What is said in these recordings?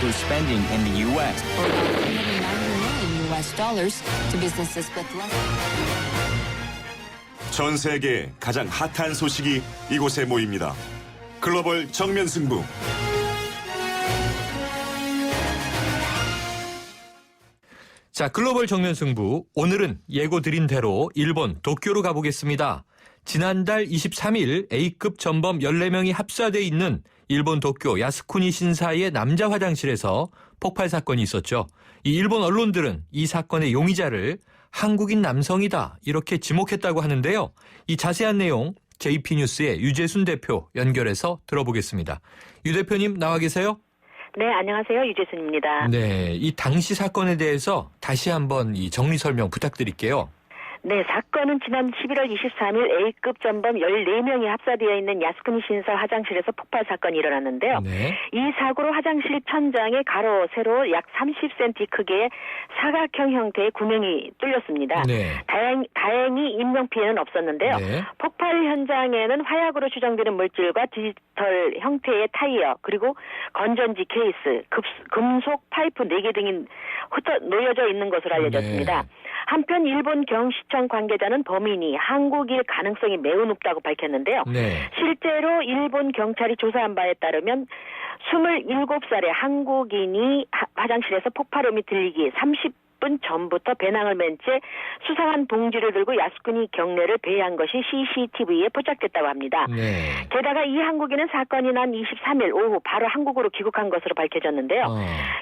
through spending in the U.S. For about $390 million to businesses with less. 전 세계 가장 핫한 소식이 이곳에 모입니다. 글로벌 정면 승부. 자, 글로벌 정면 승부. 오늘은 예고드린 대로 일본 도쿄로 가보겠습니다. 지난달 23일 A급 전범 14명이 합사돼 있는 일본 도쿄 야스쿠니 신사의 남자 화장실에서 폭발 사건이 있었죠. 이 일본 언론들은 이 사건의 용의자를 한국인 남성이다 이렇게 지목했다고 하는데요. 이 자세한 내용 JP뉴스의 유재순 대표 연결해서 들어보겠습니다. 유 대표님 나와 계세요? 네, 안녕하세요. 유재순입니다. 네, 이 당시 사건에 대해서 다시 한번 이 정리 설명 부탁드릴게요. 네, 사건은 지난 11월 23일 A급 전범 14명이 합사되어 있는 야스쿠니 신사 화장실에서 폭발 사건이 일어났는데요. 네. 이 사고로 화장실 천장에 가로, 세로 약 30cm 크기의 사각형 형태의 구멍이 뚫렸습니다. 네. 다행히 인명피해는 없었는데요. 네. 폭발 현장에는 화약으로 추정되는 물질과 디지털 형태의 타이어, 그리고 건전지 케이스, 금속 파이프 4개 등이 놓여져 있는 것으로 알려졌습니다. 네. 한편 일본 경시청 관계자는 범인이 한국일 가능성이 매우 높다고 밝혔는데요. 네. 실제로 일본 경찰이 조사한 바에 따르면 27살의 한국인이 화장실에서 폭발음이 들리기 30분 전부터 배낭을 맨 채 수상한 봉지를 들고 야스쿠니 경내를 배회한 것이 CCTV에 포착됐다고 합니다. 네. 게다가 이 한국인은 사건이 난 23일 오후 바로 한국으로 귀국한 것으로 밝혀졌는데요.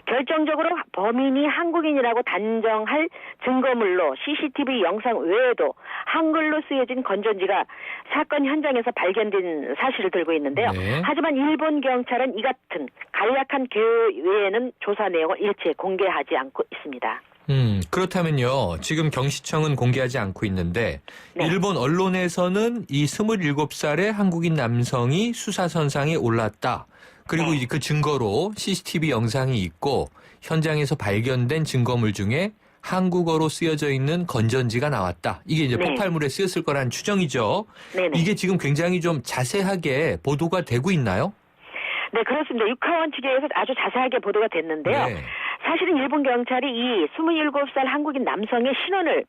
결정적으로 범인이 한국인이라고 단정할 증거물로 CCTV 영상 외에도 한글로 쓰여진 건전지가 사건 현장에서 발견된 사실을 들고 있는데요. 네. 하지만 일본 경찰은 이 같은 간략한 개요 외에는 조사 내용을 일체 공개하지 않고 있습니다. 그렇다면요. 지금 경시청은 공개하지 않고 있는데 네. 일본 언론에서는 이 27살의 한국인 남성이 수사선상에 올랐다. 그리고 네. 이제 그 증거로 CCTV 영상이 있고 현장에서 발견된 증거물 중에 한국어로 쓰여져 있는 건전지가 나왔다. 이게 이제 네. 폭발물에 쓰였을 거란 추정이죠. 네네. 이게 지금 굉장히 좀 자세하게 보도가 되고 있나요? 네, 그렇습니다. 육하원 측에서 아주 자세하게 보도가 됐는데요. 네. 사실은 일본 경찰이 이 27살 한국인 남성의 신원을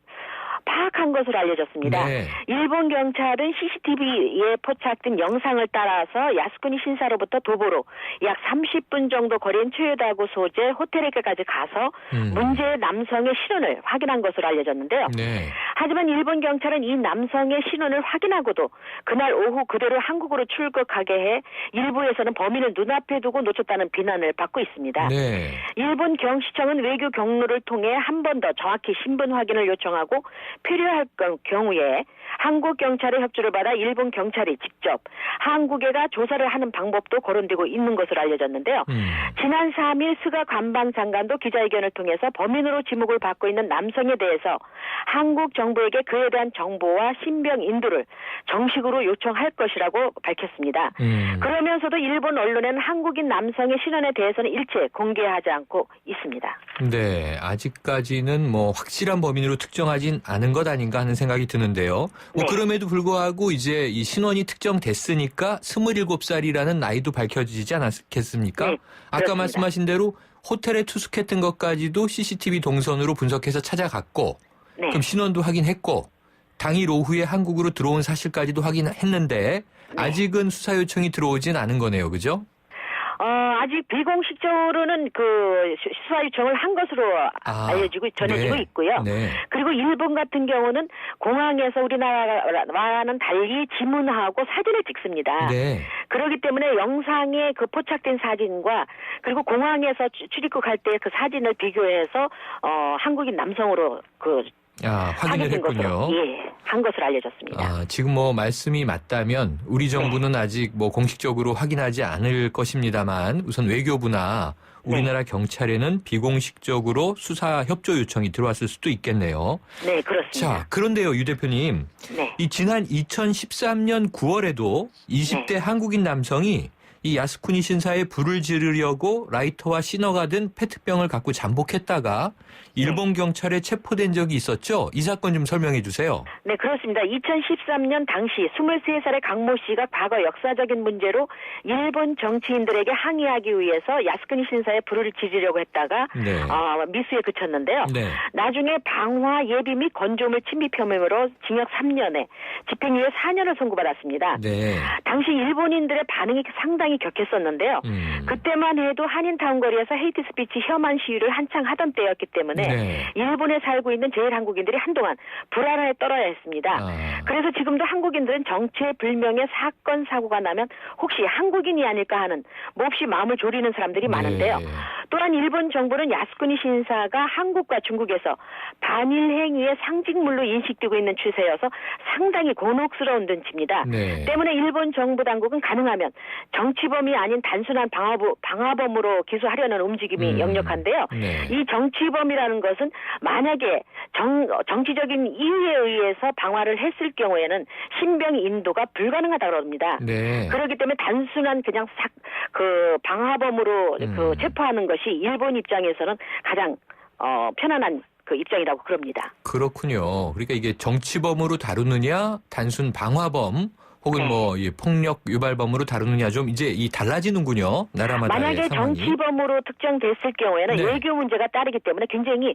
파악한 것으로 알려졌습니다. 네. 일본 경찰은 CCTV에 포착된 영상을 따라서 야스쿠니 신사로부터 도보로 약 30분 정도 거리인 최요다구 소재 호텔에까지 가서 문제의 남성의 신원을 확인한 것으로 알려졌는데요. 네. 하지만 일본 경찰은 이 남성의 신원을 확인하고도 그날 오후 그대로 한국으로 출국하게 해 일부에서는 범인을 눈앞에 두고 놓쳤다는 비난을 받고 있습니다. 네. 일본 경시청은 외교 경로를 통해 한 번 더 정확히 신분 확인을 요청하고 필요할 경우에 한국 경찰의 협조를 받아 일본 경찰이 직접 한국에가 조사를 하는 방법도 거론되고 있는 것으로 알려졌는데요. 지난 3일 스가 관방장관도 기자회견을 통해서 범인으로 지목을 받고 있는 남성에 대해서 한국 정부에게 그에 대한 정보와 신병 인도를 정식으로 요청할 것이라고 밝혔습니다. 그러면서도 일본 언론에는 한국인 남성의 신원에 대해서는 일체 공개하지 않고 있습니다. 네, 아직까지는 뭐 확실한 범인으로 특정하진 않은 것 아닌가 하는 생각이 드는데요. 뭐 네. 그럼에도 불구하고 이제 이 신원이 특정됐으니까 27살이라는 나이도 밝혀지지 않았겠습니까? 네, 아까 그렇습니다. 말씀하신 대로 호텔에 투숙했던 것까지도 CCTV 동선으로 분석해서 찾아갔고 네. 그럼 신원도 확인했고 당일 오후에 한국으로 들어온 사실까지도 확인했는데 아직은 수사 요청이 들어오진 않은 거네요. 그죠? 아직 비공식적으로는 그 수사 요청을 한 것으로 전해지고 네. 있고요. 네. 그리고 일본 같은 경우는 공항에서 우리나라와는 달리 지문하고 사진을 찍습니다. 네. 그렇기 때문에 영상에 그 포착된 사진과 그리고 공항에서 출입국할 때 그 사진을 비교해서 한국인 남성으로 확인을 확인된 했군요. 것으로, 한 것으로 알려졌습니다. 지금 뭐 말씀이 맞다면 우리 정부는 아직 뭐 공식적으로 확인하지 않을 것입니다만 우선 외교부나 우리나라 경찰에는 비공식적으로 수사 협조 요청이 들어왔을 수도 있겠네요. 네, 그렇습니다. 자, 그런데요, 유 대표님. 네. 이 지난 2013년 9월에도 20대 한국인 남성이 이 야스쿠니 신사에 불을 지르려고 라이터와 시너가 든 페트병을 갖고 잠복했다가 일본 경찰에 체포된 적이 있었죠. 이 사건 좀 설명해 주세요. 네, 그렇습니다. 2013년 당시 23살의 강모 씨가 과거 역사적인 문제로 일본 정치인들에게 항의하기 위해서 야스쿠니 신사에 불을 지르려고 했다가 네. 미수에 그쳤는데요. 네. 나중에 방화 예비 및 건조물 침입 혐의로 징역 3년에 집행유예 4년을 선고받았습니다. 네. 당시 일본인들의 반응이 상당히 격했었는데요. 그때만 해도 한인타운거리에서 헤이트 스피치 혐한 시위를 한창 하던 때였기 때문에 네. 일본에 살고 있는 제일 한국인들이 한동안 불안에 떨어야 했습니다. 그래서 지금도 한국인들은 정체불명의 사건 사고가 나면 혹시 한국인이 아닐까 하는 몹시 마음을 졸이는 사람들이 많은데요. 네. 또한 일본 정부는 야스쿠니 신사가 한국과 중국에서 반일 행위의 상징물로 인식되고 있는 추세여서 상당히 곤혹스러운 눈치입니다. 네. 때문에 일본 정부 당국은 가능하면 정치범이 아닌 단순한 방화범으로 기소하려는 움직임이 역력한데요. 네. 이 정치범이라는 것은 만약에 정치적인 이유에 의해서 방화를 했을 경우에는 신병 인도가 불가능하다고 합니다. 네. 그렇기 때문에 단순한 그냥 방화범으로 체포하는 것이 일본 입장에서는 가장 편안한 그 입장이라고 그럽니다. 그렇군요. 그러니까 이게 정치범으로 다루느냐, 단순 방화범 혹은 네. 폭력 유발범으로 다루느냐 좀 이제 달라지는군요. 나라마다의 만약에 상황이. 정치범으로 특정됐을 경우에는 네. 외교 문제가 따르기 때문에 굉장히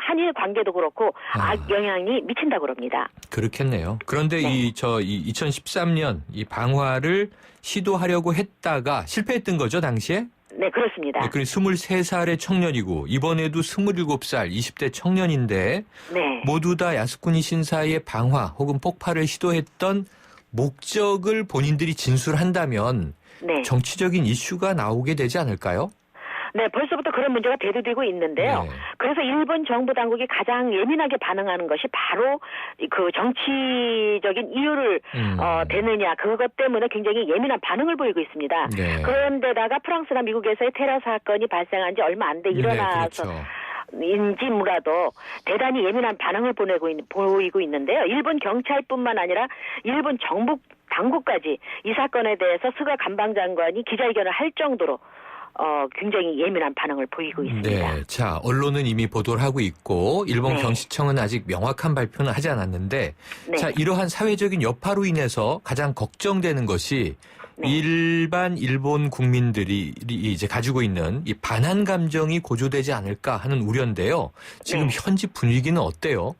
한일 관계도 그렇고 악영향이 미친다고 그럽니다. 그렇겠네요. 그런데 네. 이 2013년 이 방화를 시도하려고 했다가 실패했던 거죠, 당시에? 네, 그렇습니다. 네, 23살의 청년이고 이번에도 27살 20대 청년인데 네. 모두 다 야스쿠니 신사의 방화 혹은 폭발을 시도했던 목적을 본인들이 진술한다면 네. 정치적인 이슈가 나오게 되지 않을까요? 네, 벌써부터 그런 문제가 대두되고 있는데요. 네. 그래서 일본 정부 당국이 가장 예민하게 반응하는 것이 바로 그 정치적인 이유를 대느냐 그것 때문에 굉장히 예민한 반응을 보이고 있습니다. 네. 그런데다가 프랑스나 미국에서의 테러 사건이 발생한 지 얼마 안 돼 일어나서 네, 그렇죠. 인지 몰라도 대단히 예민한 반응을 보이고 있는데요. 일본 경찰뿐만 아니라 일본 정부 당국까지 이 사건에 대해서 스가 관방장관이 기자회견을 할 정도로 굉장히 예민한 반응을 보이고 있습니다. 네, 자 언론은 이미 보도를 하고 있고 일본 네. 경시청은 아직 명확한 발표는 하지 않았는데, 네. 자 이러한 사회적인 여파로 인해서 가장 걱정되는 것이 네. 일반 일본 국민들이 이제 가지고 있는 이 반한 감정이 고조되지 않을까 하는 우려인데요. 지금 네. 현지 분위기는 어때요?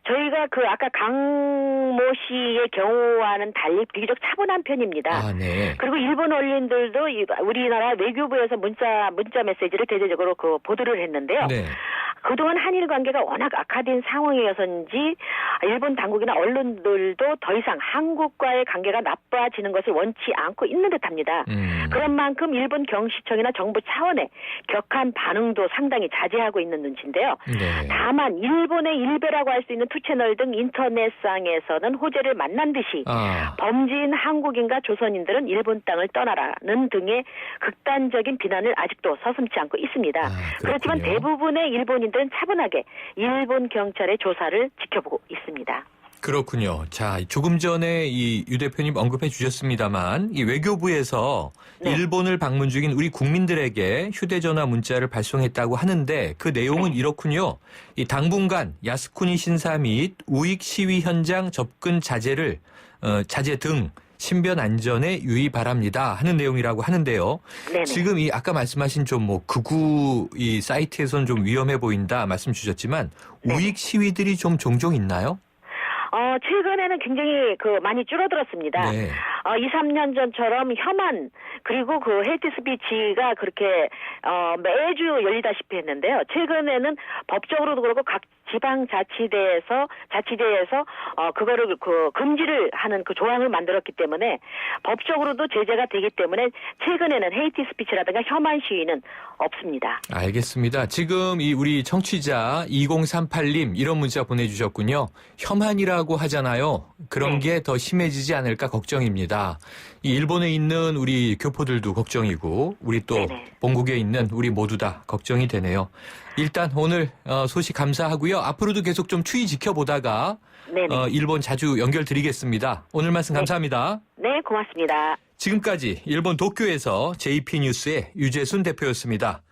저희가 아까 강모 씨의 경우와는 달리 비교적 차분한 편입니다. 아, 네. 그리고 일본 언론들도 우리나라 외교부에서 문자 메시지를 대대적으로 보도를 했는데요. 네. 그동안 한일 관계가 워낙 악화된 상황이어서인지 일본 당국이나 언론들도 더 이상 한국과의 관계가 나빠지는 것을 원치 않고 있는 듯합니다. 그런 만큼 일본 경시청이나 정부 차원의 격한 반응도 상당히 자제하고 있는 눈치인데요. 네. 다만 일본의 일베라고 할 수 있는 투채널 등 인터넷상에서는 호재를 만난 듯이 범죄인 한국인과 조선인들은 일본 땅을 떠나라는 등의 극단적인 비난을 아직도 서슴지 않고 있습니다. 그렇지만 대부분의 일본인들은 차분하게 일본 경찰의 조사를 지켜보고 있습니다. 그렇군요. 자, 조금 전에 유 대표님 언급해 주셨습니다만 이 외교부에서 네. 일본을 방문 중인 우리 국민들에게 휴대전화 문자를 발송했다고 하는데 그 내용은 이렇군요. 이 당분간 야스쿠니 신사 및 우익 시위 현장 접근 자제 등 신변 안전에 유의 바랍니다 하는 내용이라고 하는데요. 네네. 지금 아까 말씀하신 좀 극우 이 사이트에서는 좀 위험해 보인다 말씀 주셨지만 우익 시위들이 좀 종종 있나요? 최근에는 굉장히 많이 줄어들었습니다. 네. 2, 3년 전처럼 혐한 그리고 헤이트 스피치가 그렇게 매주 열리다시피 했는데요. 최근에는 법적으로도 그렇고 각 지방자치대에서 그거를 금지를 하는 조항을 만들었기 때문에 법적으로도 제재가 되기 때문에 최근에는 헤이트 스피치라든가 혐한 시위는 없습니다. 알겠습니다. 지금 우리 청취자 2038님 이런 문자 보내주셨군요. 혐한이라고 하잖아요. 그런 게 더 심해지지 않을까 걱정입니다. 있습니다. 이 일본에 있는 우리 교포들도 걱정이고 우리 또 네네. 본국에 있는 우리 모두 다 걱정이 되네요. 일단 오늘 소식 감사하고요. 앞으로도 계속 좀 추이 지켜보다가 네네. 일본 자주 연결드리겠습니다. 오늘 말씀 감사합니다. 네, 고맙습니다. 지금까지 일본 도쿄에서 JP 뉴스의 유재순 대표였습니다.